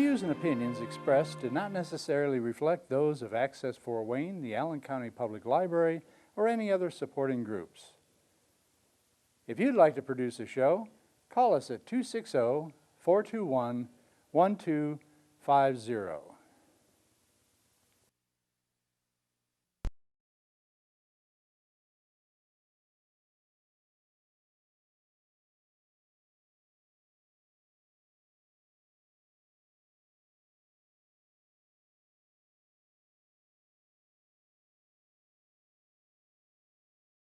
views and opinions expressed do not necessarily reflect those of Access Fort Wayne, the Allen County Public Library, or any other supporting groups. If you'd like to produce a show, call us at 260-421-1250.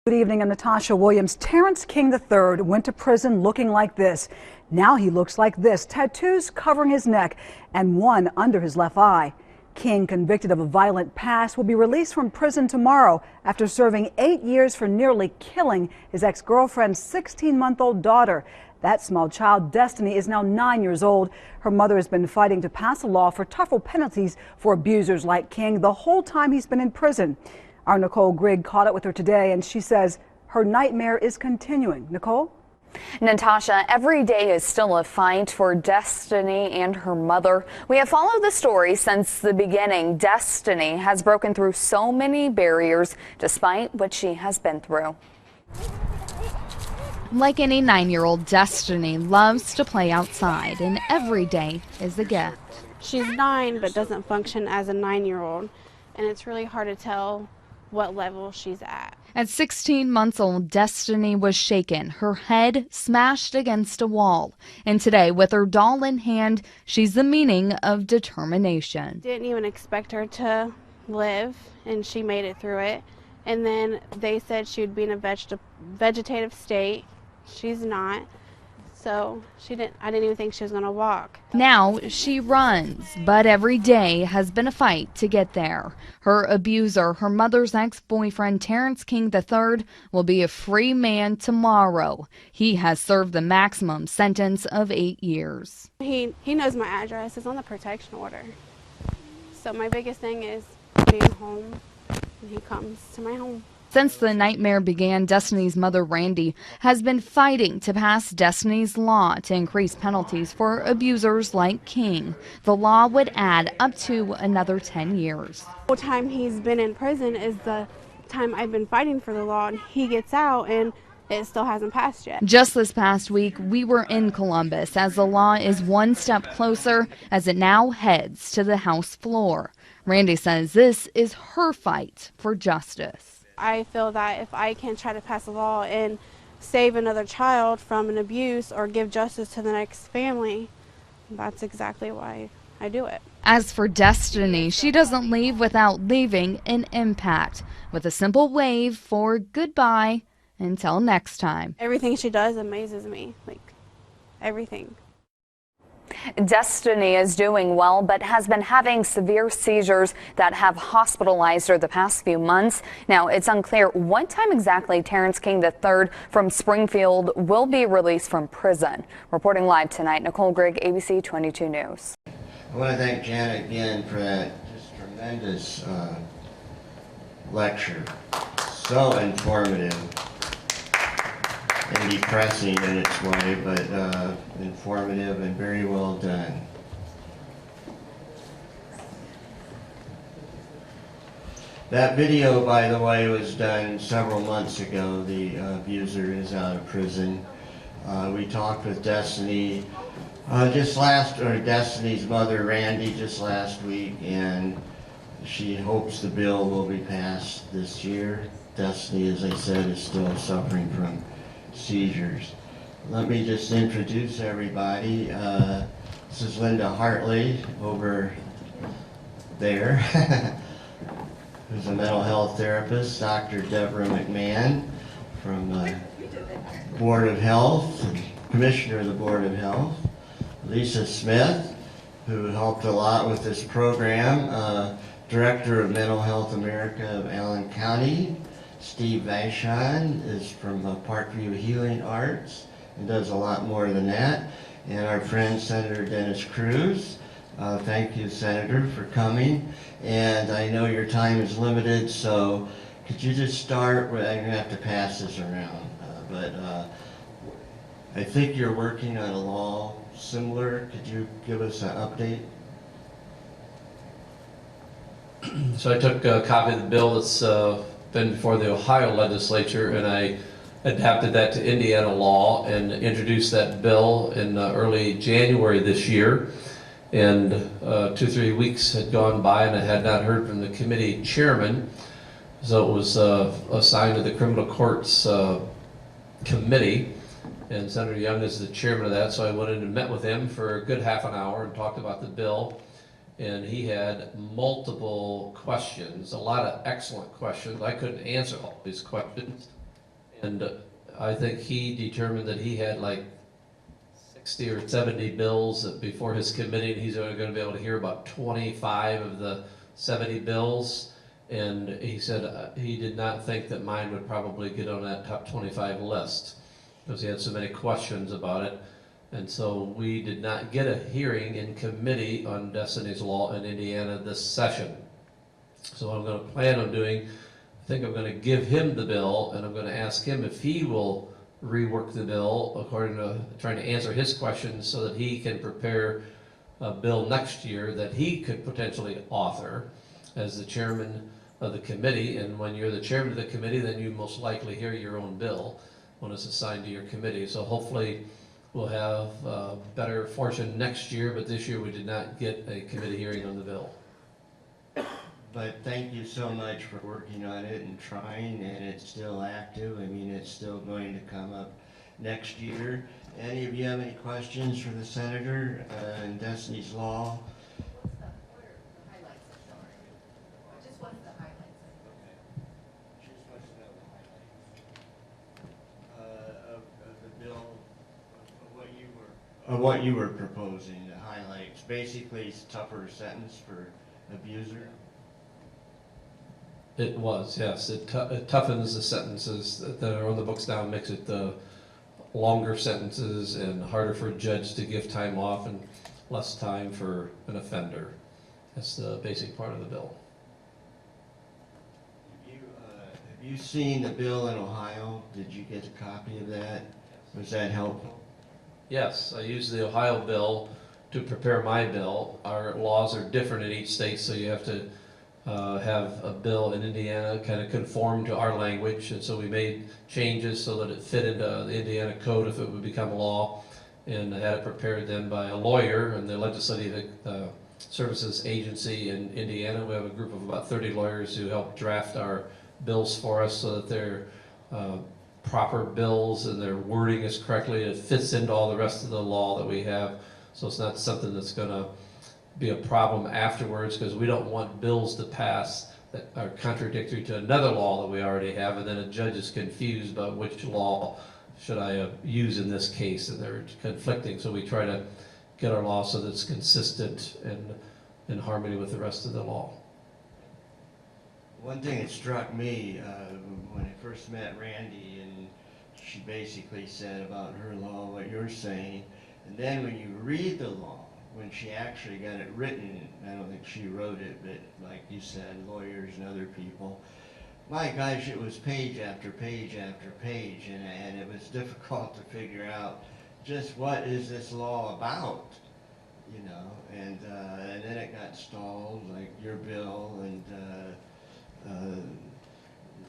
Good evening, I'm Natasha Williams. Terrence King III went to prison looking like this. Now he looks like this, tattoos covering his neck and one under his left eye. King, convicted of a violent past, will be released from prison tomorrow after serving 8 years for nearly killing his ex-girlfriend's 16-month-old daughter. That small child, Destiny, is now 9 years old. Her mother has been fighting to pass a law for tougher penalties for abusers like King the whole time he's been in prison. Our Nicole Grigg caught up with her today, and she says her nightmare is continuing. Nicole? Natasha, every day is still a fight for Destiny and her mother. We have followed the story since the beginning. Destiny has broken through so many barriers despite what she has been through. Like any 9-year-old, Destiny loves to play outside, and every day is a gift. She's 9 but doesn't function as a 9-year-old, and it's really hard to tell what level she's at. At 16 months old, Destiny was shaken, her head smashed against a wall. And today, with her doll in hand, she's the meaning of determination. Didn't even expect her to live, and she made it through it. And then they said she would be in a vegetative state. She's not. So I didn't even think she was going to walk. Now she runs, but every day has been a fight to get there. Her abuser, her mother's ex-boyfriend, Terrence King III, will be a free man tomorrow. He has served the maximum sentence of 8 years. He knows my address. It's on the protection order. So my biggest thing is being home, and he comes to my home. Since the nightmare began, Destiny's mother, Randy, has been fighting to pass Destiny's law to increase penalties for abusers like King. The law would add up to another 10 years. The whole time he's been in prison is the time I've been fighting for the law, and he gets out and it still hasn't passed yet. Just this past week, we were in Columbus as the law is one step closer as it now heads to the House floor. Randy says this is her fight for justice. I feel that if I can try to pass a law and save another child from an abuse or give justice to the next family, that's exactly why I do it. As for Destiny, she doesn't leave without leaving an impact with a simple wave for goodbye until next time. Everything she does amazes me, like everything. Destiny is doing well, but has been having severe seizures that have hospitalized her the past few months. Now, it's unclear what time exactly Terrence King III from Springfield will be released from prison. Reporting live tonight, Nicole Grigg, ABC 22 News. I want to thank Janet again for that just tremendous lecture. So informative and depressing in its way, but informative and very well done. That video, by the way, was done several months ago. The abuser is out of prison. We talked with Destiny Destiny's mother, Randy, just last week, and she hopes the bill will be passed this year. Destiny, as I said, is still suffering from seizures. Let me just introduce everybody. This is Linda Hartley over there, who's a mental health therapist. Dr. Deborah McMahon from the Board of Health, Commissioner of the Board of Health. Lisa Smith, who helped a lot with this program, Director of Mental Health America of Allen County. Steve Vashon is from Parkview Healing Arts and does a lot more than that. And our friend Senator Dennis Cruz. Thank you, Senator, for coming. And I know your time is limited, so could you just start with, I'm going to have to pass this around, but I think you're working on a law similar. Could you give us an update? So I took a copy of the bill that's been before the Ohio legislature, and I adapted that to Indiana law and introduced that bill in early January this year. And 2-3 weeks had gone by and I had not heard from the committee chairman. So it was assigned to the criminal courts committee, and Senator Young is the chairman of that. So I went in and met with him for a good half an hour and talked about the bill. And he had multiple questions, a lot of excellent questions. I couldn't answer all these questions. And I think he determined that he had like 60 or 70 bills before his committee, and he's only going to be able to hear about 25 of the 70 bills. And he said he did not think that mine would probably get on that top 25 list because he had so many questions about it. And so we did not get a hearing in committee on Destiny's Law in Indiana this session. So what I'm going to plan on doing, I think I'm going to give him the bill, and I'm going to ask him if he will rework the bill according to trying to answer his questions so that he can prepare a bill next year that he could potentially author as the chairman of the committee. And when you're the chairman of the committee, then you most likely hear your own bill when it's assigned to your committee. So hopefully we'll have better fortune next year, but this year we did not get a committee hearing on the bill. But thank you so much for working on it and trying, and it's still active. I mean, it's still going to come up next year. Any of you have any questions for the senator in Destiny's Law? Of what you were proposing, the highlights. Basically, it's a tougher sentence for abuser. It was, yes. It toughens the sentences that are on the books now, makes it longer sentences and harder for a judge to give time off and less time for an offender. That's the basic part of the bill. Have you seen the bill in Ohio? Did you get a copy of that? Was that helpful? Yes, I used the Ohio bill to prepare my bill. Our laws are different in each state, so you have to have a bill in Indiana kind of conform to our language, and so we made changes so that it fit into the Indiana code if it would become law, and I had it prepared then by a lawyer in the Legislative Services Agency in Indiana. We have a group of about 30 lawyers who help draft our bills for us so that they're proper bills and their wording is correctly. It fits into all the rest of the law that we have, so it's not something that's going to be a problem afterwards, because we don't want bills to pass that are contradictory to another law that we already have, and then a judge is confused about which law should I use in this case, and they're conflicting. So we try to get our law so that it's consistent and in harmony with the rest of the law. One thing that struck me when I first met Randy, and she basically said about her law what you're saying, and then when you read the law, when she actually got it written, I don't think she wrote it, but like you said, lawyers and other people, my gosh, it was page after page after page, and it was difficult to figure out just what is this law about, you know, and then it got stalled, like your bill, and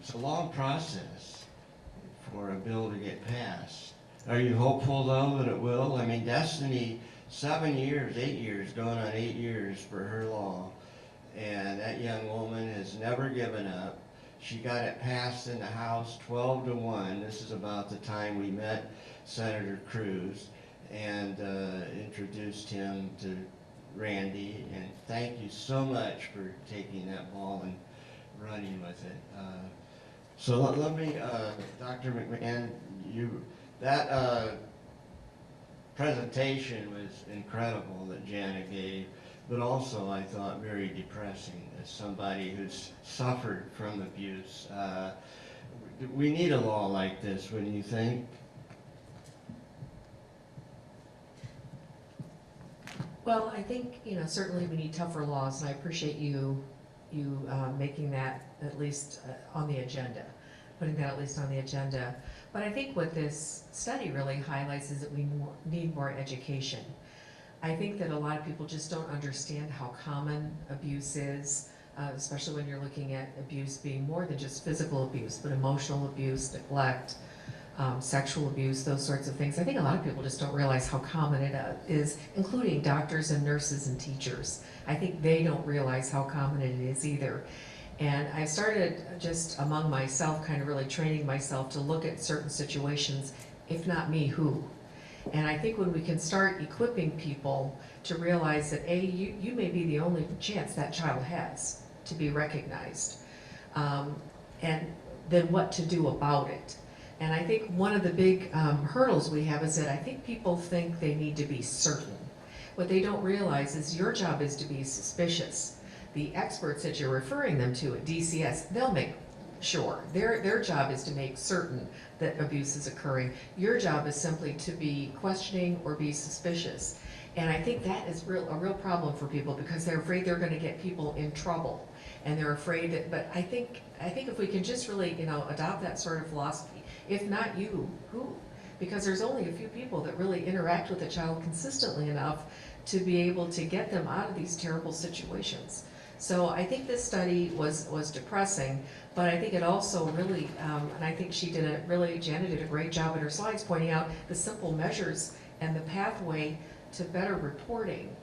it's a long process for a bill to get passed. Are you hopeful, though, that it will? I mean, Destiny, 7 years, 8 years, going on 8 years for her law, and that young woman has never given up. She got it passed in the House 12-1. This is about the time we met Senator Cruz and introduced him to Randy, and thank you so much for taking that ball and running with it. So let me, Dr. McMahon, that presentation was incredible that Janet gave, but also I thought very depressing as somebody who's suffered from abuse. We need a law like this, wouldn't you think? Well, I think, you know, certainly we need tougher laws, and I appreciate you making that at least on the agenda, putting that at least on the agenda. But I think what this study really highlights is that we need more education. I think that a lot of people just don't understand how common abuse is, especially when you're looking at abuse being more than just physical abuse, but emotional abuse, neglect, sexual abuse, those sorts of things. I think a lot of people just don't realize how common it is, including doctors and nurses and teachers. I think they don't realize how common it is either. And I started just among myself, kind of really training myself to look at certain situations, if not me, who? And I think when we can start equipping people to realize that you may be the only chance that child has to be recognized, and then what to do about it. And I think one of the big hurdles we have is that I think people think they need to be certain. What they don't realize is your job is to be suspicious. The experts that you're referring them to at DCS, they'll make sure. Their job is to make certain that abuse is occurring. Your job is simply to be questioning or be suspicious. And I think that is a real problem for people because they're afraid they're going to get people in trouble. And they're afraid that, but I think if we can just really, adopt that sort of philosophy, if not you, who? Because there's only a few people that really interact with a child consistently enough to be able to get them out of these terrible situations. So I think this study was depressing, but I think it also really, and I think Janet did a great job in her slides pointing out the simple measures and the pathway to better reporting.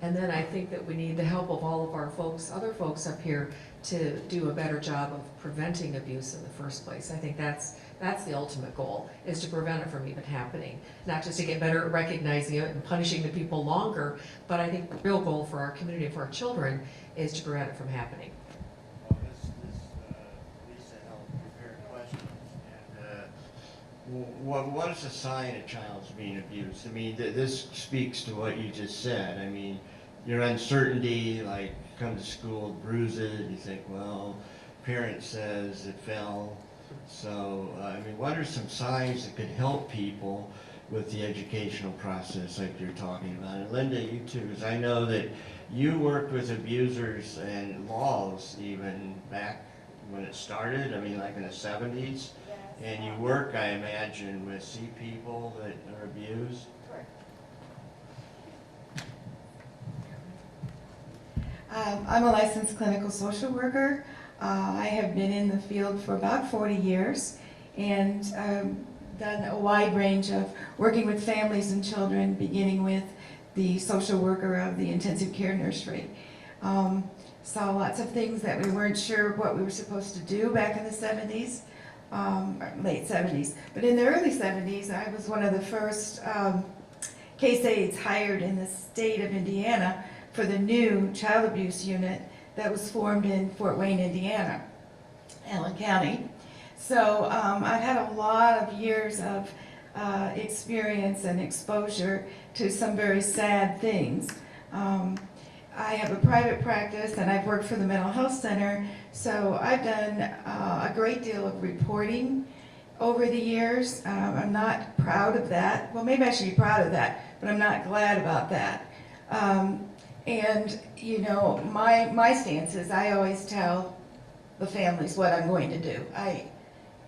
And then I think that we need the help of all of our other folks up here to do a better job of preventing abuse in the first place. I think that's the ultimate goal, is to prevent it from even happening. Not just to get better at recognizing it and punishing the people longer, but I think the real goal for our community and for our children is to prevent it from happening. Well, Lisa helped prepare questions. And what is a sign a child's being abused? I mean, this speaks to what you just said. I mean, your uncertainty, like come to school, bruises, you think, well, parent says it fell. So, I mean, what are some signs that could help people with the educational process like you're talking about? And Linda, you too, because I know that you worked with abusers and laws even back when it started, I mean, like in the 70s. Yes. And you work, I imagine, with people that are abused. I'm a licensed clinical social worker. I have been in the field for about 40 years and done a wide range of working with families and children, beginning with the social worker of the intensive care nursery. Saw lots of things that we weren't sure what we were supposed to do back in the 70s, late 70s. But in the early 70s, I was one of the first case aides hired in the state of Indiana for the new child abuse unit that was formed in Fort Wayne, Indiana, Allen County. So I've had a lot of years of experience and exposure to some very sad things. I have a private practice and I've worked for the mental health center, so I've done a great deal of reporting over the years. I'm not proud of that. Well, maybe I should be proud of that, but I'm not glad about that. And my stance is I always tell the families what I'm going to do.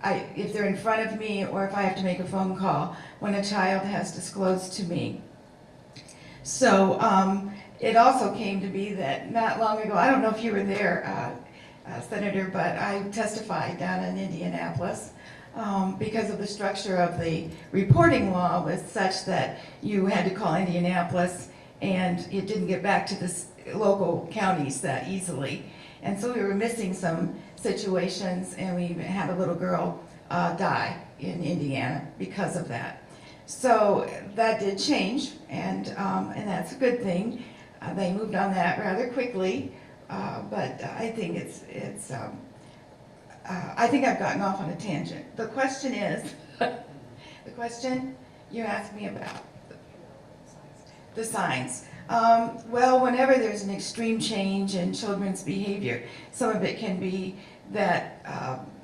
If they're in front of me or if I have to make a phone call when a child has disclosed to me. So it also came to be that not long ago, I don't know if you were there, Senator, but I testified down in Indianapolis because of the structure of the reporting law was such that you had to call Indianapolis and it didn't get back to the local counties that easily. And so we were missing some situations, and we even had a little girl die in Indiana because of that. So that did change, and that's a good thing. They moved on that rather quickly, but I think I think I've gotten off on a tangent. The question is, the question you asked me about. The signs. Well, whenever there's an extreme change in children's behavior, some of it can be that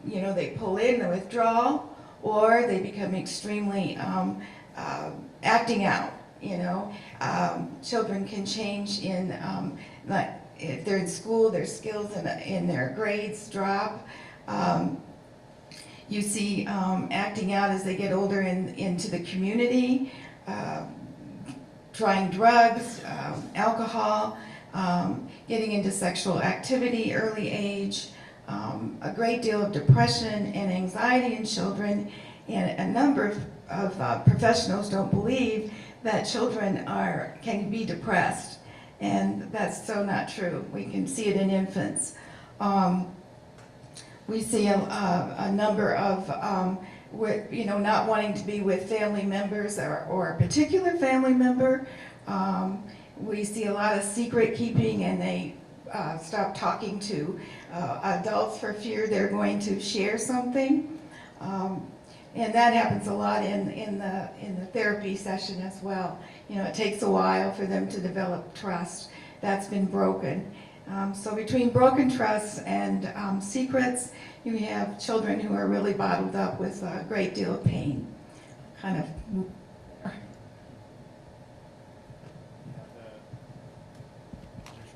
they pull in the withdrawal, or they become extremely acting out. Children can change in like if they're in school, their skills in their grades drop. You see acting out as they get older into the community. Trying drugs, alcohol, getting into sexual activity, early age, a great deal of depression and anxiety in children, and a number of professionals don't believe that children can be depressed, and that's so not true. We can see it in infants. We see a number of not wanting to be with family members or a particular family member. We see a lot of secret keeping, and they stop talking to adults for fear they're going to share something. And that happens a lot in the therapy session as well. It takes a while for them to develop trust. That's been broken. So between broken trust and secrets, you have children who are really bottled up with a great deal of pain.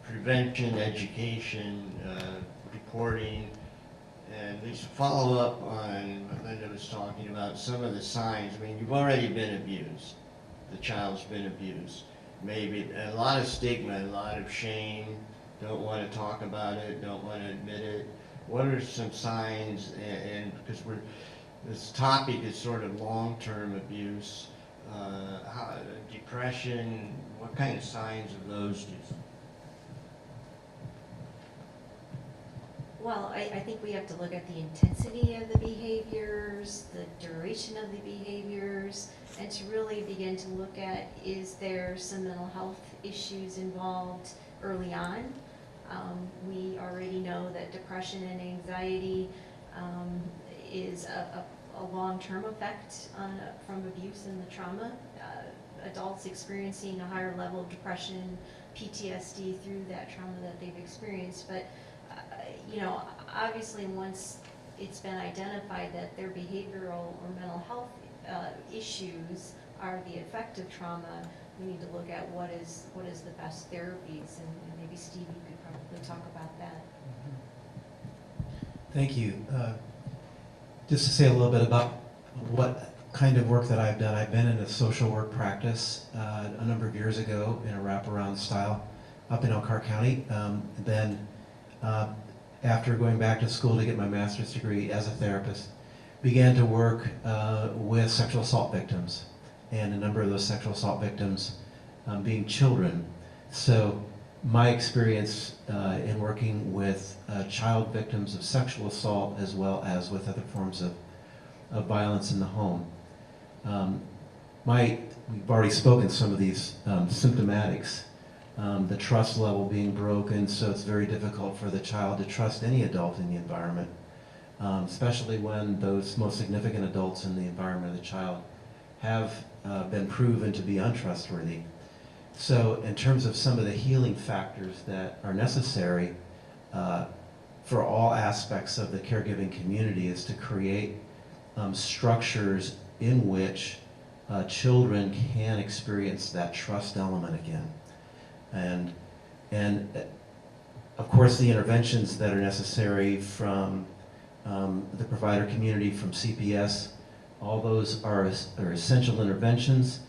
Prevention, education, reporting, and at least follow up on what Linda was talking about, some of the signs. I mean, you've already been abused. The child's been abused. Maybe a lot of stigma, a lot of shame, don't want to talk about it, don't want to admit it. What are some signs, and because this topic is sort of long-term abuse, depression, what kind of signs of those do you see? Well, I think we have to look at the intensity of the behaviors, the duration of the behaviors, and to really begin to look at, is there some mental health issues involved early on? We already know that depression and anxiety is a long-term effect from abuse and the trauma. Adults experiencing a higher level of depression, PTSD through that trauma that they've experienced. But obviously once it's been identified that their behavioral or mental health issues are the effect of trauma, we need to look at what is the best therapies, and maybe Steve, you could probably talk about that. Thank you. Just to say a little bit about what kind of work that I've done. I've been in a social work practice a number of years ago in a wraparound style up in Elkhart County. Then after going back to school to get my master's degree as a therapist, began to work with sexual assault victims, and a number of those sexual assault victims being children. So my experience in working with child victims of sexual assault, as well as with other forms of violence in the home. We've already spoken some of these symptomatics. The trust level being broken, so it's very difficult for the child to trust any adult in the environment, especially when those most significant adults in the environment of the child have been proven to be untrustworthy. So in terms of some of the healing factors that are necessary for all aspects of the caregiving community is to create structures in which children can experience that trust element again. And of course the interventions that are necessary from the provider community, from CPS, all those are essential interventions.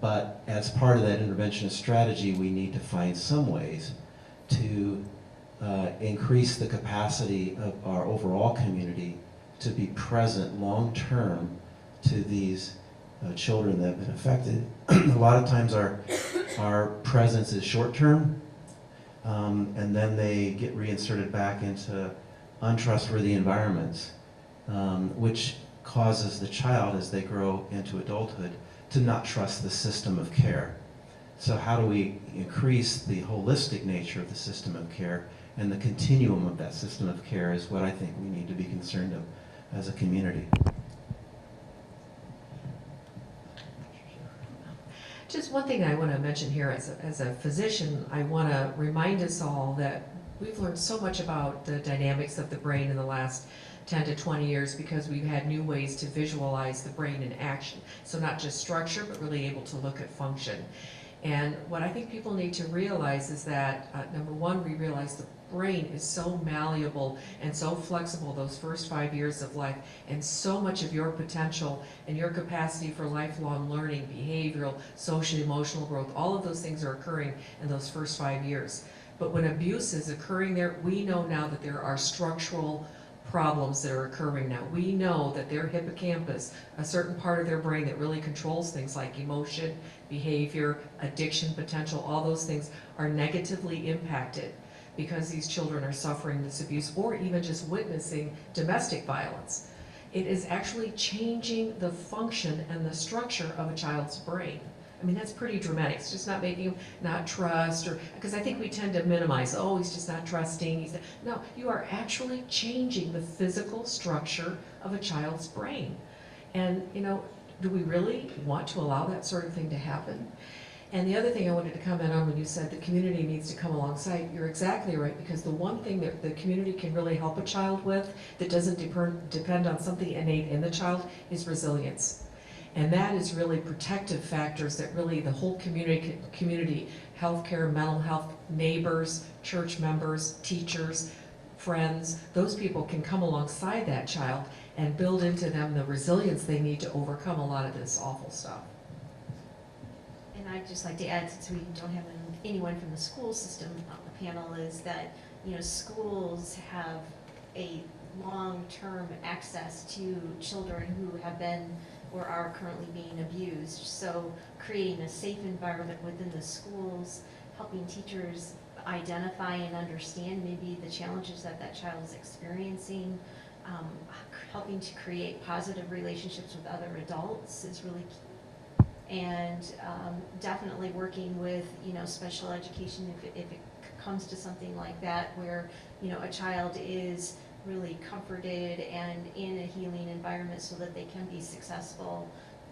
But as part of that intervention strategy, we need to find some ways to increase the capacity of our overall community to be present long-term to these children that have been affected. A lot of times our presence is short-term, and then they get reinserted back into untrustworthy environments, which causes the child, as they grow into adulthood, to not trust the system of care. So how do we increase the holistic nature of the system of care, and the continuum of that system of care is what I think we need to be concerned of as a community. Just one thing I want to mention here as a physician, I want to remind us all that we've learned so much about the dynamics of the brain in the last 10 to 20 years because we've had new ways to visualize the brain in action. So not just structure, but really able to look at function. And what I think people need to realize is that, number one, we realize the brain is so malleable and so flexible those first 5 years of life, and so much of your potential and your capacity for lifelong learning, behavioral, social, emotional growth, all of those things are occurring in those first 5 years. But when abuse is occurring there, we know now that there are structural problems that are occurring now. We know that their hippocampus, a certain part of their brain that really controls things like emotion, behavior, addiction potential, all those things are negatively impacted because these children are suffering this abuse or even just witnessing domestic violence. It is actually changing the function and the structure of a child's brain. I mean, that's pretty dramatic. It's just not making him not trust, or because I think we tend to minimize, oh, he's just not trusting. No, you are actually changing the physical structure of a child's brain. And, you know, do we really want to allow that sort of thing to happen? And the other thing I wanted to comment on when you said the community needs to come alongside, you're exactly right, because the one thing that the community can really help a child with that doesn't depend on something innate in the child is resilience. And that is really protective factors that really the whole community, healthcare, mental health, neighbors, church members, teachers, friends, those people can come alongside that child and build into them the resilience they need to overcome a lot of this awful stuff. And I'd just like to add, since we don't have anyone from the school system on the panel, is that, you know, schools have a long-term access to children who have been or are currently being abused. So creating a safe environment within the schools, helping teachers identify and understand maybe the challenges that that child is experiencing, helping to create positive relationships with other adults is really key. And definitely working with, you know, special education if it comes to something like that, where, you know, a child is really comforted and in a healing environment so that they can be successful,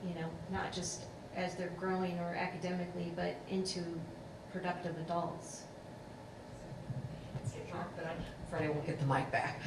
you know, not just as they're growing or academically, but into productive adults. Let's get drunk, but I'm afraid I won't get the mic back.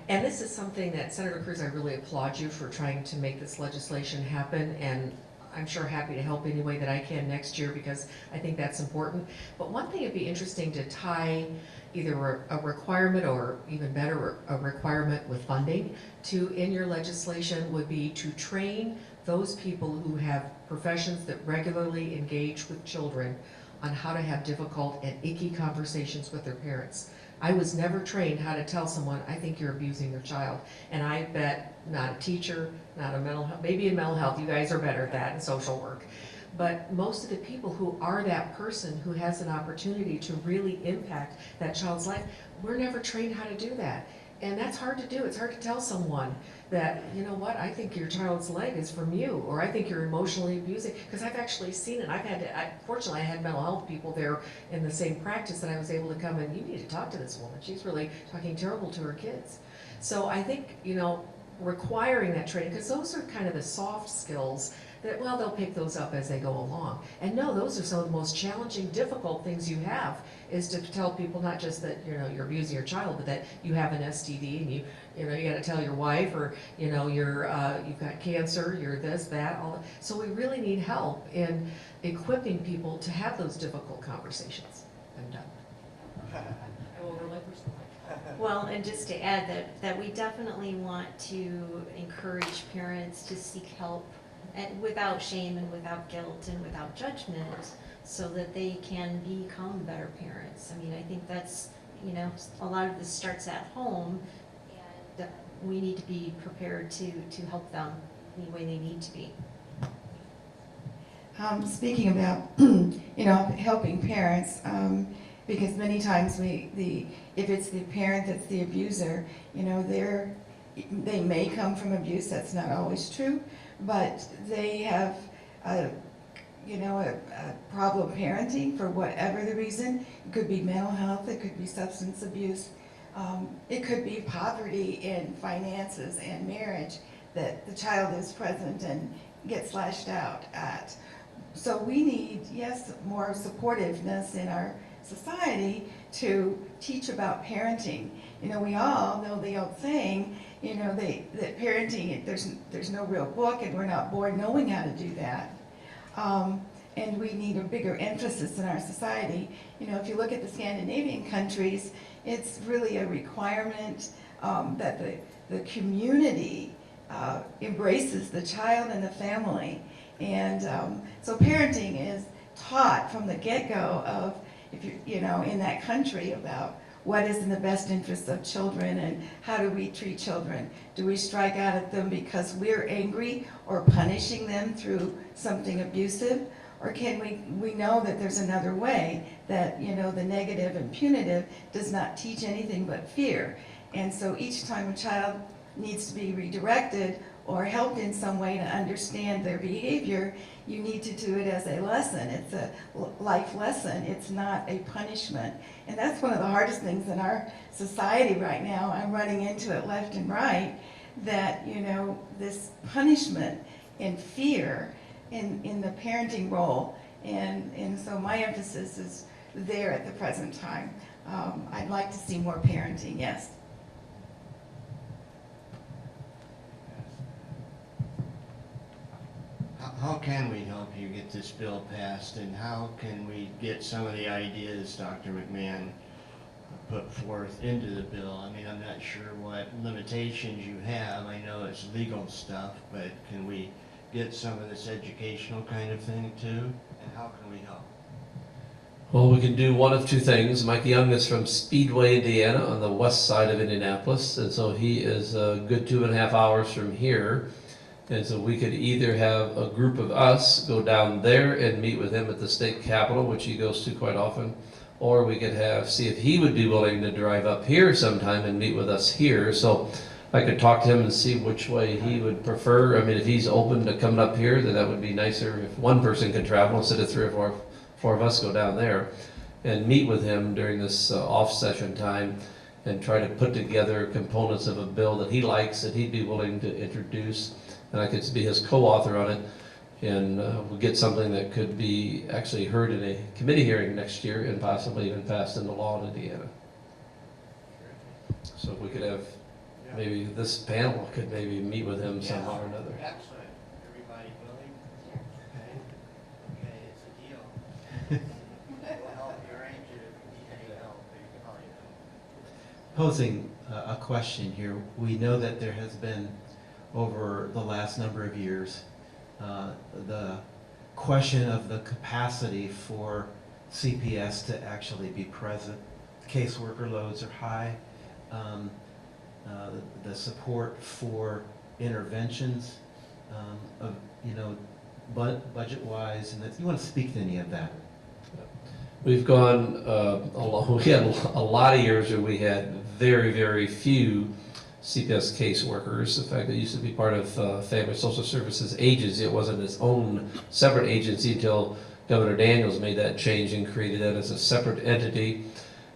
And this is something that, Senator Cruz, I really applaud you for trying to make this legislation happen, and I'm sure happy to help any way that I can next year, because I think that's important. But one thing it'd be interesting to tie either a requirement, or even better, a requirement with funding to in your legislation would be to train those people who have professions that regularly engage with children on how to have difficult and icky conversations with their parents. I was never trained how to tell someone, I think you're abusing your child. And I bet not a teacher, not a mental health, maybe in mental health, you guys are better at that in social work. But most of the people who are that person who has an opportunity to really impact that child's life, we're never trained how to do that. And that's hard to do. It's hard to tell someone that, you know what, I think your child's leg is from you, or I think you're emotionally abusing, because I've actually seen it. Fortunately, I had mental health people there in the same practice that I was able to come in. You need to talk to this woman. She's really talking terrible to her kids. So I think, you know, requiring that training, because those are kind of the soft skills that, well, they'll pick those up as they go along. And no, those are some of the most challenging, difficult things you have, is to tell people not just that, you know, you're abusing your child, but that you have an STD and you know, you got to tell your wife, or, you know, you've got cancer, you're this, that, all. So we really need help in equipping people to have those difficult conversations. I'm done. I will relinquish the mic. Well, and just to add that we definitely want to encourage parents to seek help, and without shame and without guilt and without judgment, so that they can become better parents. I mean, I think that's, you know, a lot of this starts at home, and we need to be prepared to help them any way they need to be. Speaking about, you know, helping parents, because many times if it's the parent that's the abuser, you know, they may come from abuse. That's not always true, but they have a problem parenting for whatever the reason. It could be mental health, it could be substance abuse, it could be poverty in finances and marriage that the child is present and gets lashed out at. So we need, yes, more supportiveness in our society to teach about parenting. You know, we all know the old saying, you know, that parenting, there's no real book, and we're not born knowing how to do that. and we need a bigger emphasis in our society. You know, if you look at the Scandinavian countries, it's really a requirement that the community embraces the child and the family. And so parenting is taught from the get-go of, if you know, in that country about what is in the best interest of children and how do we treat children. Do we strike out at them because we're angry or punishing them through something abusive? Or can we know that there's another way, that, you know, the negative and punitive does not teach anything but fear. And so each time a child needs to be redirected or helped in some way to understand their behavior, you need to do it as a lesson. It's a life lesson. It's not a punishment. And that's one of the hardest things in our society right now. I'm running into it left and right, that, you know, this punishment and fear in the parenting role. And so my emphasis is there at the present time. I'd like to see more parenting, yes. How can we help you get this bill passed, and how can we get some of the ideas Dr. McMahon put forth into the bill? I mean, I'm not sure what limitations you have. I know it's legal stuff, but can we get some of this educational kind of thing too? And how can we help? Well, we can do one of two things. Mike Young is from Speedway, Indiana, on the west side of Indianapolis, and so he is a good 2.5 hours from here. And so we could either have a group of us go down there and meet with him at the state capitol, which he goes to quite often, or we could see if he would be willing to drive up here sometime and meet with us here. So I could talk to him and see which way he would prefer. I mean, if he's open to coming up here, then that would be nicer if one person could travel instead of 3 or 4 of us go down there and meet with him during this off-session time and try to put together components of a bill that he likes, that he'd be willing to introduce. And I could be his co-author on it, and we'll get something that could be actually heard in a committee hearing next year and possibly even passed into law in Indiana. So if we could have, maybe this panel could maybe meet with him somehow or another. Excellent. Everybody willing? Okay. Okay, it's a deal. We'll help you arrange it if you need any help. You can call you. Posing a question here, we know that there has been, over the last number of years, the question of the capacity for CPS to actually be present. Caseworker loads are high. The support for interventions, budget-wise, and you want to speak to any of that? We've gone we had a lot of years where we had very, very few CPS caseworkers. In fact, it used to be part of Family Social Services Agency. It wasn't its own separate agency until Governor Daniels made that change and created that as a separate entity.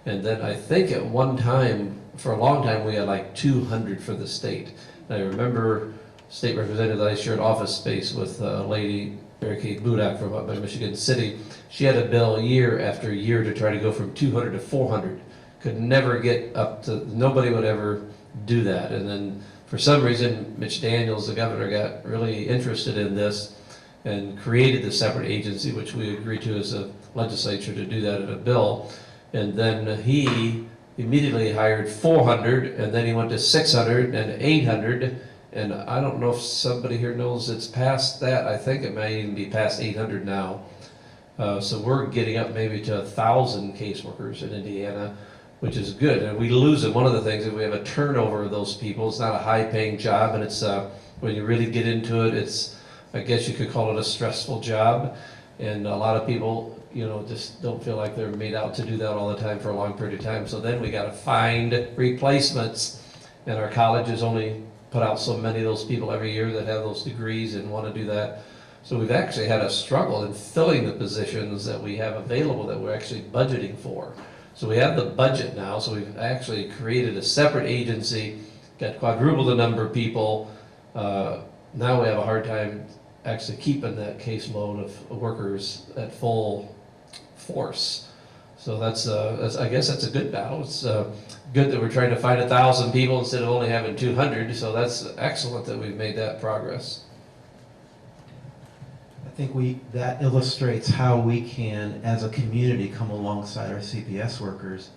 And then I think at one time, for a long time, we had like 200 for the state. And I remember State Representative that I shared office space with a lady, Mary Kate Budak from up by Michigan City. She had a bill year after year to try to go from 200 to 400. Could never get up to, nobody would ever do that. And then for some reason, Mitch Daniels, the governor, got really interested in this and created the separate agency, which we agreed to as a legislature to do that in a bill. And then he immediately hired 400, and then he went to 600 and 800. And I don't know if somebody here knows it's past that. I think it may even be past 800 now. So we're getting up maybe to 1,000 caseworkers in Indiana, which is good. And we lose them. One of the things is we have a turnover of those people. It's not a high-paying job, and it's when you really get into it, it's, I guess you could call it a stressful job. And a lot of people, you know, just don't feel like they're made out to do that all the time for a long period of time. So then we got to find replacements, and our colleges only put out so many of those people every year that have those degrees and want to do that. So we've actually had a struggle in filling the positions that we have available that we're actually budgeting for. So we have the budget now, so we've actually created a separate agency, got quadrupled the number of people. Now we have a hard time actually keeping that caseload of workers at full force. So that's I guess that's a good battle. It's good that we're trying to find 1,000 people instead of only having 200. So that's excellent that we've made that progress. I think that illustrates how we can, as a community, come alongside our CPS workers,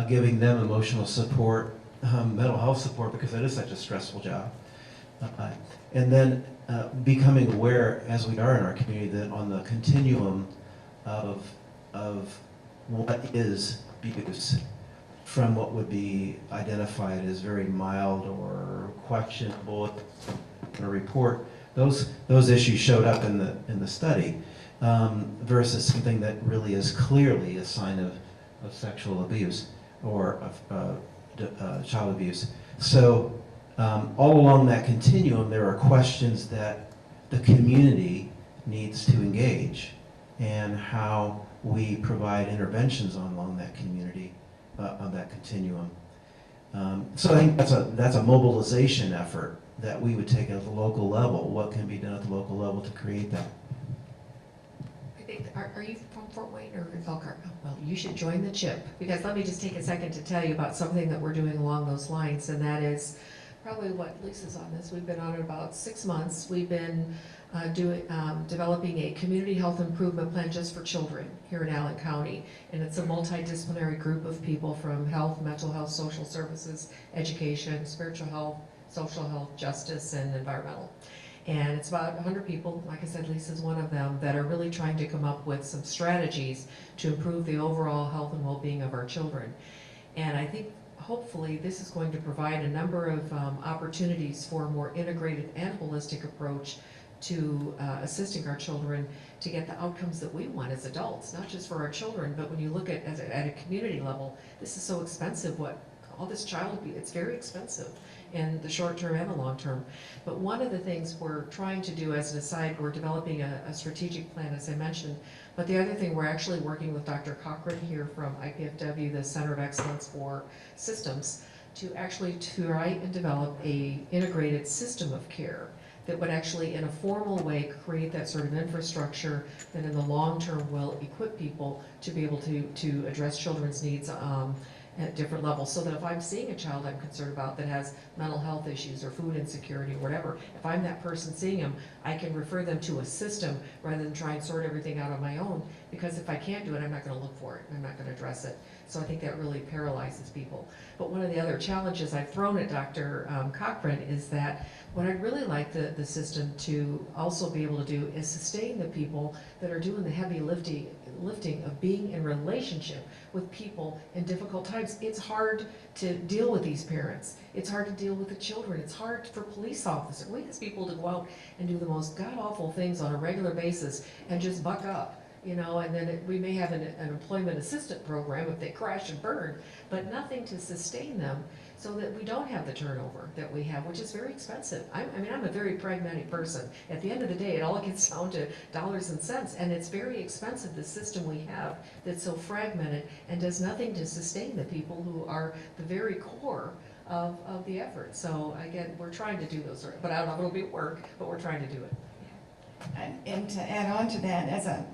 giving them emotional support, mental health support, because it is such a stressful job. And then becoming aware, as we are in our community, that on the continuum of what is abuse, from what would be identified as very mild or questionable in a report, those issues showed up in the study, versus something that really is clearly a sign of sexual abuse or of child abuse. So all along that continuum, there are questions that the community needs to engage, and how we provide interventions along that community, on that continuum. So I think that's a mobilization effort that we would take at the local level. What can be done at the local level to create that? I think, are you from Fort Wayne or Elkhart? Oh, well, you should join the CHIP, because let me just take a second to tell you about something that we're doing along those lines, and that is probably what Lisa's on this. We've been on it about 6 months. We've been developing a community health improvement plan just for children here in Allen County, and it's a multidisciplinary group of people from health, mental health, social services, education, spiritual health, social health, justice, and environmental. And it's about 100 people, like I said, Lisa's one of them, that are really trying to come up with some strategies to improve the overall health and well-being of our children. And I think hopefully this is going to provide a number of opportunities for a more integrated and holistic approach to assisting our children to get the outcomes that we want as adults, not just for our children, but when you look at a community level, this is so expensive. What all this child abuse, it's very expensive in the short term and the long term. But one of the things we're trying to do, as an aside, we're developing a strategic plan, as I mentioned. But the other thing, we're actually working with Dr. Cochran here from IPFW, the Center of Excellence for Systems, to actually try and develop a integrated system of care that would actually, in a formal way, create that sort of infrastructure that in the long term will equip people to be able to address children's needs at different levels. So that if I'm seeing a child I'm concerned about that has mental health issues or food insecurity or whatever, if I'm that person seeing them, I can refer them to a system rather than try and sort everything out on my own, because if I can't do it, I'm not going to look for it, I'm not going to address it. So I think that really paralyzes people. But one of the other challenges I've thrown at Dr. Cochran is that what I'd really like the system to also be able to do is sustain the people that are doing the heavy lifting of being in relationship with people in difficult times. It's hard to deal with these parents. It's hard to deal with the children. It's hard for police officers. We ask people to go out and do the most god-awful things on a regular basis and just buck up. You know, and then we may have an employment assistant program if they crash and burn, but nothing to sustain them so that we don't have the turnover that we have, which is very expensive. I mean, I'm a very pragmatic person. At the end of the day, it all gets down to dollars and cents, and it's very expensive, the system we have that's so fragmented and does nothing to sustain the people who are the very core of the effort. So again, we're trying to do those, but I don't know if it'll be work, but we're trying to do it. And to add on to that, as a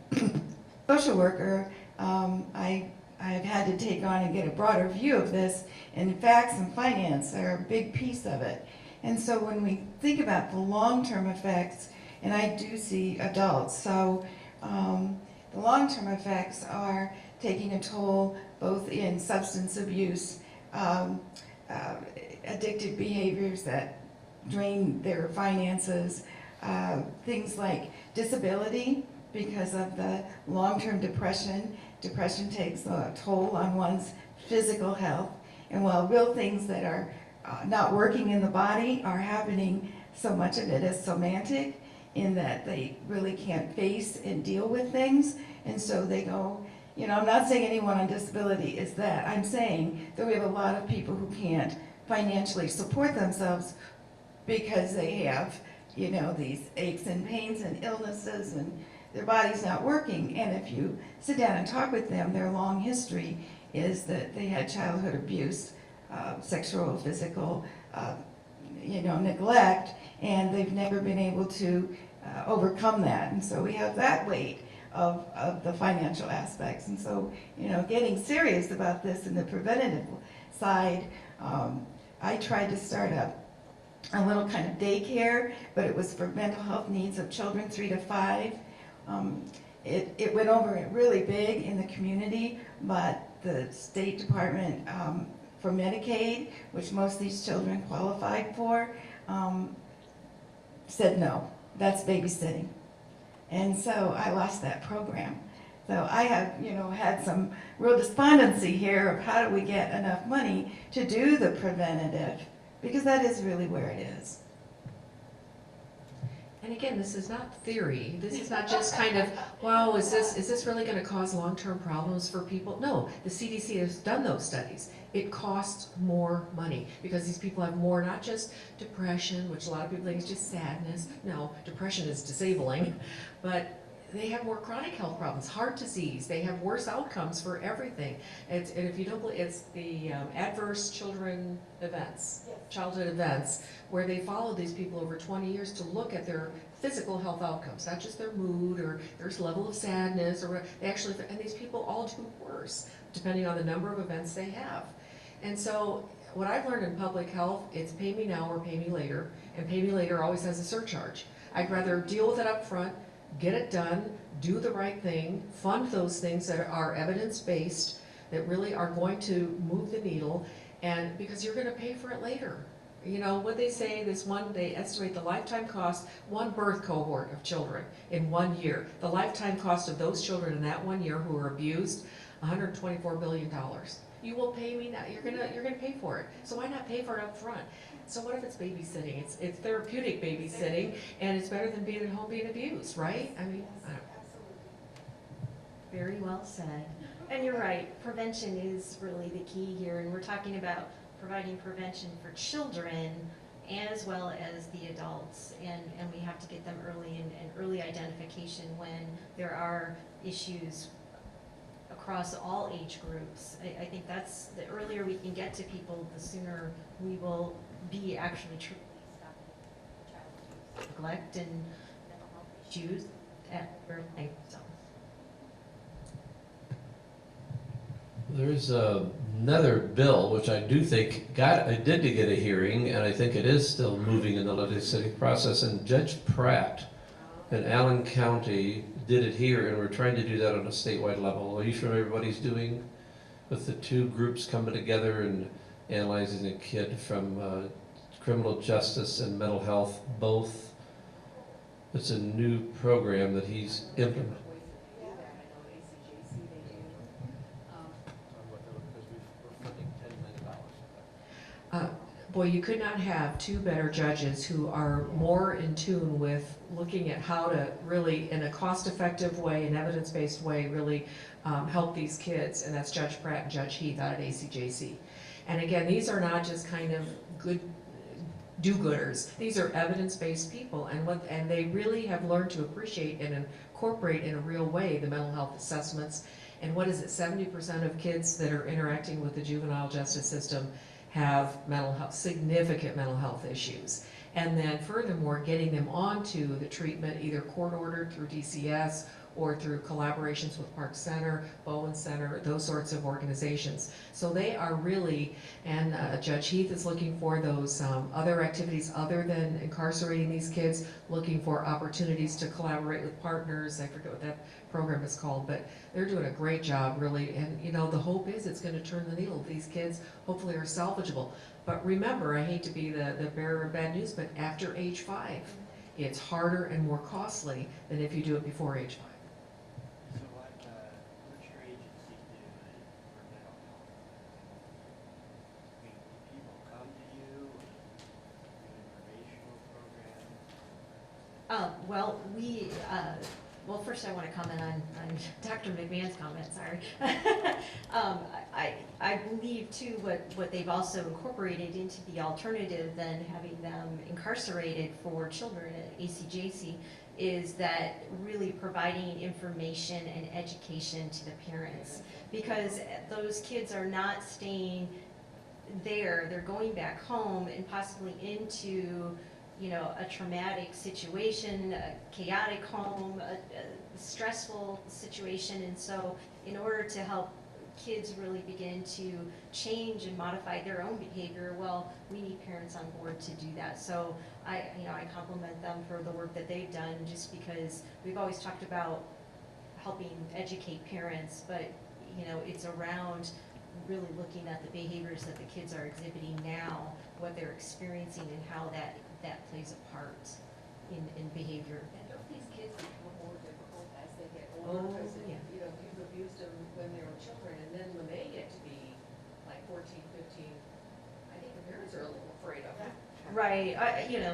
social worker, I've had to take on and get a broader view of this, and facts and finance are a big piece of it. And so when we think about the long-term effects, and I do see adults, so the long-term effects are taking a toll both in substance abuse, addictive behaviors that drain their finances, things like disability because of the long-term depression. Depression takes a toll on one's physical health, and while real things that are not working in the body are happening, so much of it is somatic in that they really can't face and deal with things, and so they go, you know, I'm not saying anyone on disability is that. I'm saying that we have a lot of people who can't financially support themselves because they have, you know, these aches and pains and illnesses and their body's not working. And if you sit down and talk with them, their long history is that they had childhood abuse, sexual, physical, you know, neglect, and they've never been able to overcome that. And so we have that weight of the financial aspects. And so, you know, getting serious about this in the preventative side, I tried to start a little kind of daycare, but it was for mental health needs of children 3 to 5. It went over really big in the community, but the State Department for Medicaid, which most of these children qualified for, said no, that's babysitting. And so I lost that program. So I have, had some real despondency here of how do we get enough money to do the preventative, because that is really where it is. And again, this is not theory. This is not just kind of, wow, is this really going to cause long-term problems for people? No, the CDC has done those studies. It costs more money because these people have more, not just depression, which a lot of people think is just sadness. No, depression is disabling, but they have more chronic health problems, heart disease. They have worse outcomes for everything. And if you don't believe, it's the adverse childhood events, where they follow these people over 20 years to look at their physical health outcomes, not just their mood or their level of sadness, or they actually, and these people all do worse depending on the number of events they have. And so what I've learned in public health, it's pay me now or pay me later, and pay me later always has a surcharge. I'd rather deal with it up front, get it done, do the right thing, fund those things that are evidence-based, that really are going to move the needle, and because you're going to pay for it later. What they say, they estimate the lifetime cost, one birth cohort of children in 1 year, the lifetime cost of those children in that 1 year who were abused, $124 billion. You will pay me now, you're gonna pay for it. So why not pay for it up front? So what if it's babysitting? It's therapeutic babysitting, and it's better than being at home being abused, right? I mean, I don't. Very well said. And you're right, prevention is really the key here, and we're talking about providing prevention for children as well as the adults, and we have to get them early and early identification when there are issues across all age groups. I think that's, the earlier we can get to people, the sooner we will be actually truly stopping child neglect and mental health issues at birth. So. There's another bill which I do think did get a hearing, and I think it is still moving in the legislative process. And Judge Pratt in Allen County did it here, and we're trying to do that on a statewide level. Are you sure everybody's doing with the two groups coming together and analyzing a kid from criminal justice and mental health both? It's a new program that he's implemented. Boy, you could not have two better judges who are more in tune with looking at how to really, in a cost-effective way, an evidence-based way, really help these kids, and that's Judge Pratt and Judge Heath out at ACJC. And again, these are not just kind of good do-gooders. These are evidence-based people, and they really have learned to appreciate and incorporate in a real way the mental health assessments. And what is it, 70% of kids that are interacting with the juvenile justice system have significant mental health issues. And then furthermore, getting them onto the treatment, either court-ordered through DCS or through collaborations with Park Center, Bowen Center, those sorts of organizations. So they are really, and Judge Heath is looking for those other activities other than incarcerating these kids, looking for opportunities to collaborate with partners. I forget what that program is called, but they're doing a great job, really. And the hope is it's going to turn the needle. These kids hopefully are salvageable. But remember, I hate to be the bearer of bad news, but after age 5, it's harder and more costly than if you do it before age 5. So what's your agency do for mental health? I mean, do people come to you and do informational programs? Well, first I want to comment on Dr. McMahon's comment, sorry. I believe too what they've also incorporated into the alternative than having them incarcerated for children at ACJC is that really providing information and education to the parents, because those kids are not staying there, they're going back home and possibly into a traumatic situation, a chaotic home, a stressful situation. And so in order to help kids really begin to change and modify their own behavior, well, we need parents on board to do that. So I compliment them for the work that they've done, just because we've always talked about helping educate parents, but it's around really looking at the behaviors that the kids are exhibiting now, what they're experiencing, and how that plays a part in behavior. And don't these kids become more difficult as they get older? Oh, Because yeah. You've abused them when they were children, and then when they get to be like 14, 15, I think the parents are a little afraid of that. Right.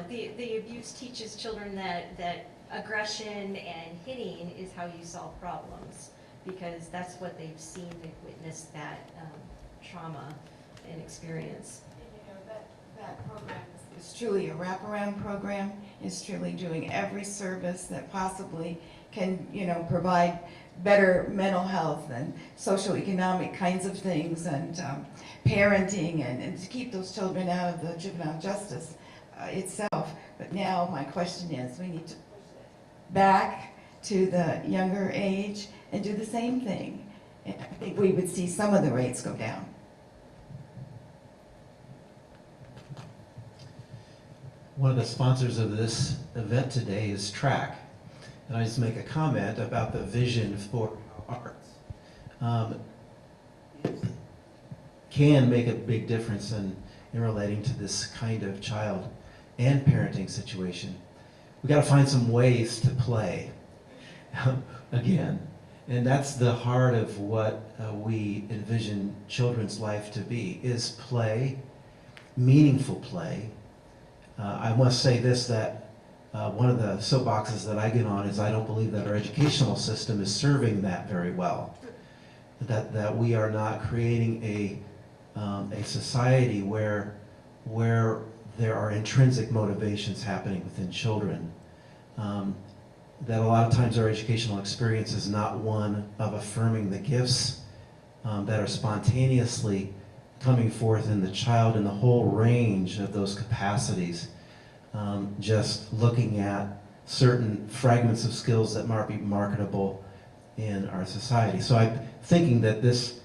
The abuse teaches children that aggression and hitting is how you solve problems, because that's what they've seen, they've witnessed that trauma and experience. That program is truly a wraparound program. It's truly doing every service that possibly can, provide better mental health and social economic kinds of things, and parenting, and to keep those children out of the juvenile justice itself. But now my question is, we need to push it back to the younger age and do the same thing. And I think we would see some of the rates go down. One of the sponsors of this event today is TRAC. And I just make a comment about the vision for arts. Can make a big difference in relating to this kind of child and parenting situation. We got to find some ways to play again. And that's the heart of what we envision children's life to be, is play, meaningful play. I must say this, that one of the soapboxes that I get on is I don't believe that our educational system is serving that very well. That we are not creating a society where there are intrinsic motivations happening within children. That a lot of times our educational experience is not one of affirming the gifts that are spontaneously coming forth in the child in the whole range of those capacities, just looking at certain fragments of skills that might be marketable in our society. So I'm thinking that this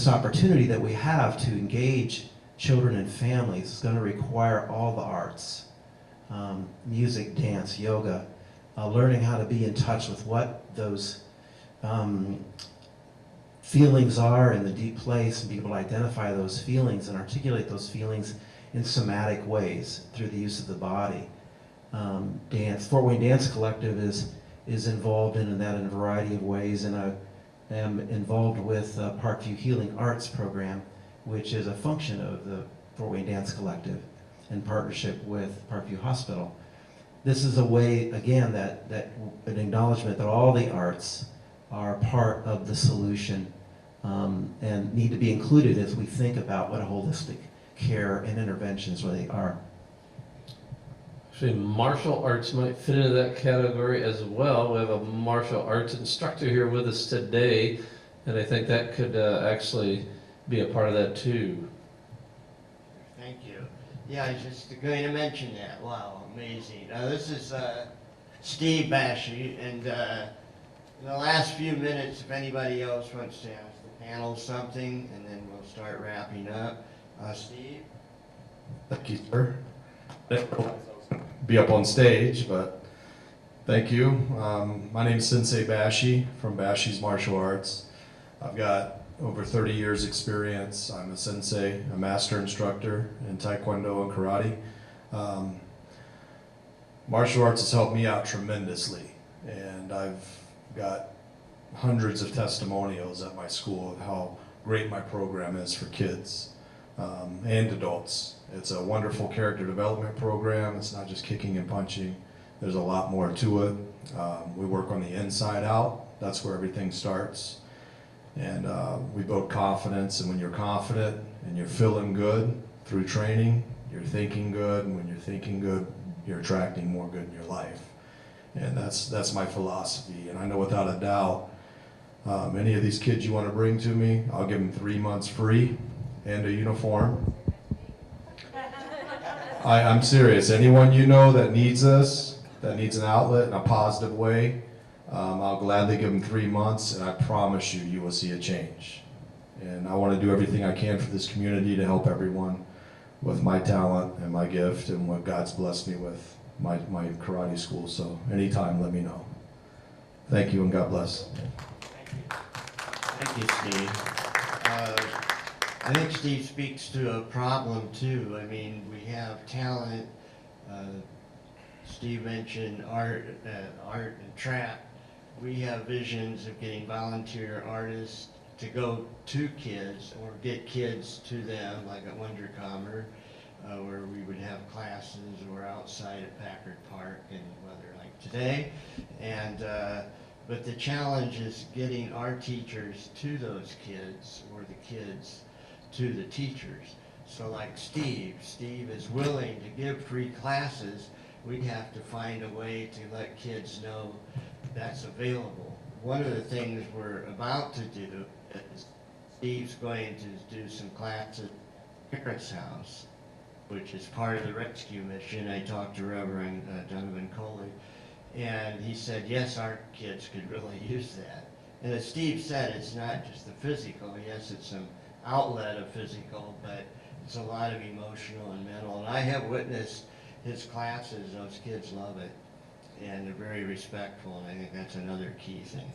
opportunity that we have to engage children and families is going to require all the arts, music, dance, yoga, learning how to be in touch with what those feelings are in the deep place, and be able to identify those feelings and articulate those feelings in somatic ways through the use of the body. Fort Wayne Dance Collective is involved in that in a variety of ways, and I am involved with Parkview Healing Arts Program, which is a function of the Fort Wayne Dance Collective in partnership with Parkview Hospital. This is a way, again, that an acknowledgement that all the arts are part of the solution, and need to be included as we think about what a holistic care and interventions really are. Actually, martial arts might fit into that category as well. We have a martial arts instructor here with us today, and I think that could actually be a part of that too. Thank you. Yeah, I was just going to mention that. Wow, amazing. This is Steve Bashy, and in the last few minutes, if anybody else wants to ask the panel something, and then we'll start wrapping up. Steve? Thank you, sir. Be up on stage, but thank you. My name is Sensei Bashy from Bashy's Martial Arts. I've got over 30 years experience. I'm a sensei, a master instructor in Taekwondo and Karate. Martial arts has helped me out tremendously, and I've got hundreds of testimonials at my school of how great my program is for kids and adults. It's a wonderful character development program. It's not just kicking and punching. There's a lot more to it. We work on the inside out. That's where everything starts. And we build confidence, and when you're confident and you're feeling good through training, you're thinking good, and when you're thinking good, you're attracting more good in your life. And that's my philosophy. And I know without a doubt, any of these kids you want to bring to me, I'll give them 3 months free and a uniform. I'm serious. Anyone you know that needs this, that needs an outlet in a positive way, I'll gladly give them 3 months, and I promise you, you will see a change. And I want to do everything I can for this community to help everyone with my talent and my gift and what God's blessed me with, my karate school. So anytime, let me know. Thank you, and God bless. Thank you, Steve. I think Steve speaks to a problem too. I mean, we have talent. Steve mentioned art and trap. We have visions of getting volunteer artists to go to kids or get kids to them, like at Wunderkammer, where we would have classes or outside at Packard Park and weather like today. And but the challenge is getting our teachers to those kids or the kids to the teachers. So like Steve is willing to give free classes. We'd have to find a way to let kids know that's available. One of the things we're about to do is Steve's going to do some classes at Parents' House, which is part of the rescue mission. I talked to Reverend Donovan Coley, and he said, yes, our kids could really use that. And as Steve said, it's not just the physical. Yes, it's some outlet of physical, but it's a lot of emotional and mental. And I have witnessed his classes. Those kids love it, and they're very respectful, and I think that's another key thing.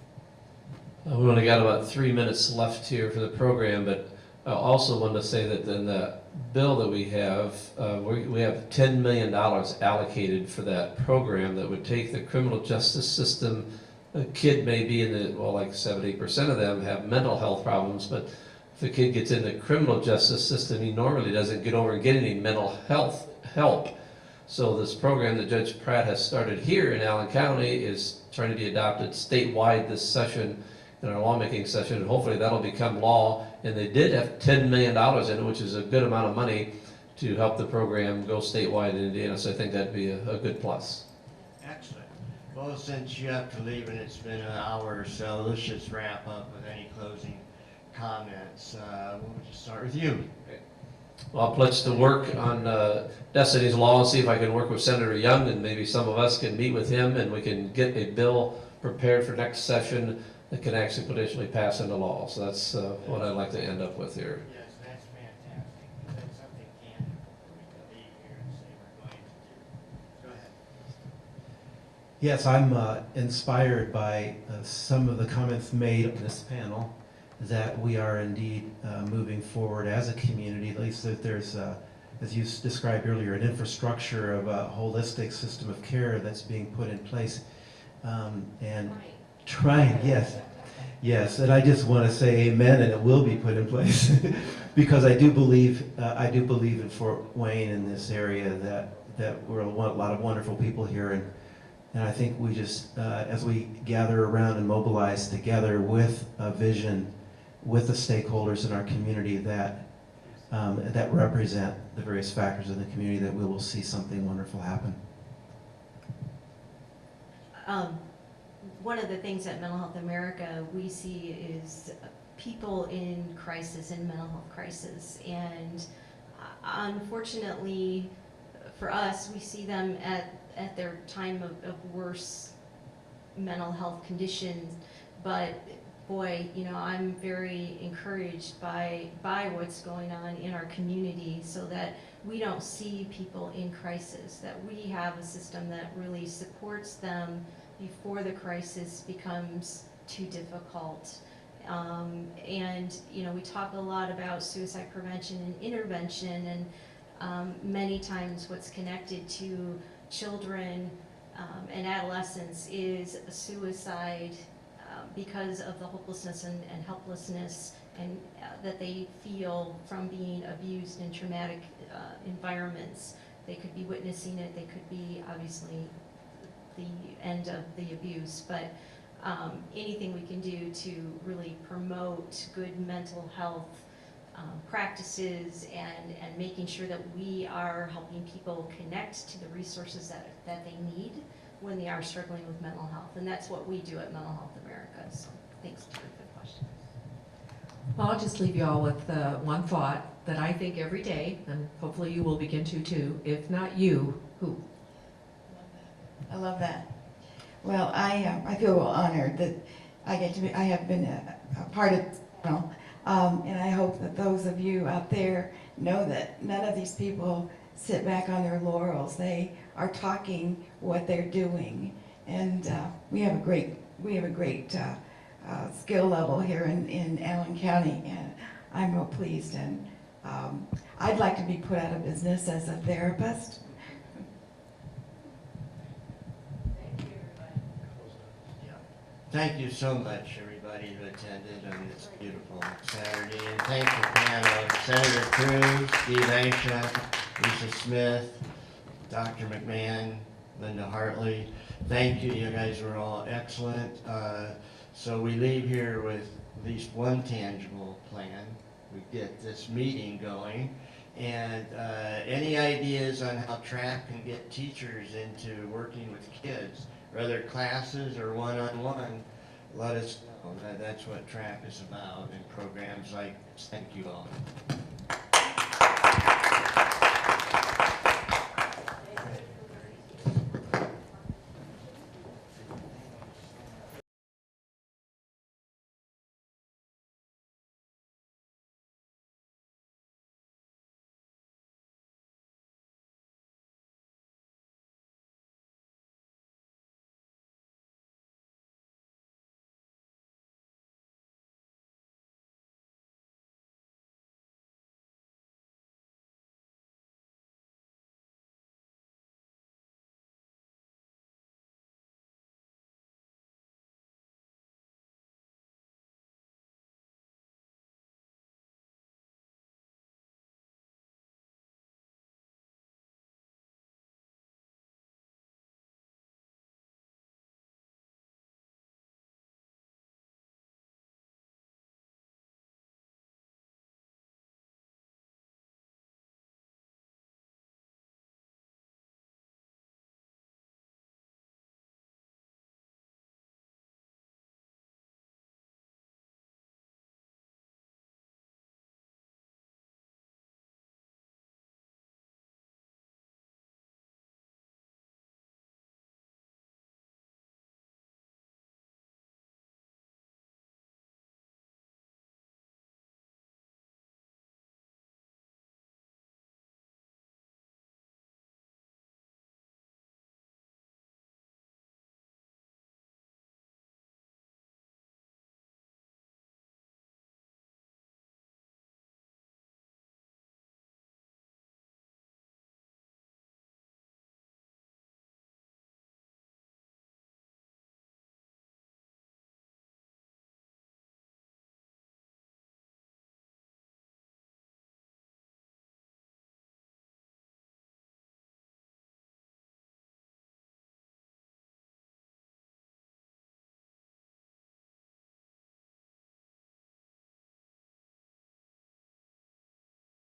We only got about 3 minutes left here for the program, but I also wanted to say that in the bill that we have $10 million allocated for that program that would take the criminal justice system. A kid may be in the, well, like 70% of them have mental health problems, but if a kid gets in the criminal justice system, he normally doesn't get over and get any mental health help. So this program that Judge Pratt has started here in Allen County is trying to be adopted statewide this session, in our lawmaking session, and hopefully that'll become law. And they did have $10 million in it, which is a good amount of money to help the program go statewide in Indiana, so I think that'd be a good plus. Excellent. Well, since you have to leave and it's been an hour or so, let's just wrap up with any closing comments. We'll just start with you. Okay. Well, I'll pledge to work on Destiny's Law and see if I can work with Senator Young, and maybe some of us can meet with him and we can get a bill prepared for next session that can actually potentially pass into law. So that's what I'd like to end up with here. Yes, that's fantastic. That's something tangible for me to leave here and say we're going to do. Go ahead. Yes, I'm inspired by some of the comments made on this panel, that we are indeed moving forward as a community, at least that there's, as you described earlier, an infrastructure of a holistic system of care that's being put in place. And trying, yes, and I just want to say amen, and it will be put in place. Because I do believe in Fort Wayne in this area that we're a lot of wonderful people here, and I think we just, as we gather around and mobilize together with a vision, with the stakeholders in our community that represent the various factors in the community, that we will see something wonderful happen. One of the things at Mental Health America we see is people in crisis, in mental health crisis, and unfortunately for us, we see them at their time of worse mental health conditions. But boy, you know, I'm very encouraged by what's going on in our community, so that we don't see people in crisis, that we have a system that really supports them before the crisis becomes too difficult. And you know, we talk a lot about suicide prevention and intervention, and many times what's connected to children and adolescents is suicide because of the hopelessness and helplessness and that they feel from being abused in traumatic environments. They could be witnessing it, they could be obviously the end of the abuse, but anything we can do to really promote good mental health practices and making sure that we are helping people connect to the resources that they need when they are struggling with mental health. And that's what we do at Mental Health America. So thanks, Terry, for the question. Well, I'll just leave you all with one thought that I think every day, and hopefully you will begin to too. If not you, who? I love that. Well, I feel honored that I have been a part of this panel, and I hope that those of you out there know that none of these people sit back on their laurels. They are talking what they're doing, and we have a great skill level here in Allen County, and I'm real pleased. And I'd like to be put out of business as a therapist. Thank you so much, everybody who attended on this beautiful Saturday. And thank the panel, Senator Cruz, Steve Aisha, Lisa Smith, Dr. McMahon, Linda Hartley. Thank you. You guys were all excellent. So we leave here with at least one tangible plan. We get this meeting going. And any ideas on how TRAC can get teachers into working with kids, whether classes or one-on-one, let us know. That's what TRAC is about, and programs like this. Thank you all.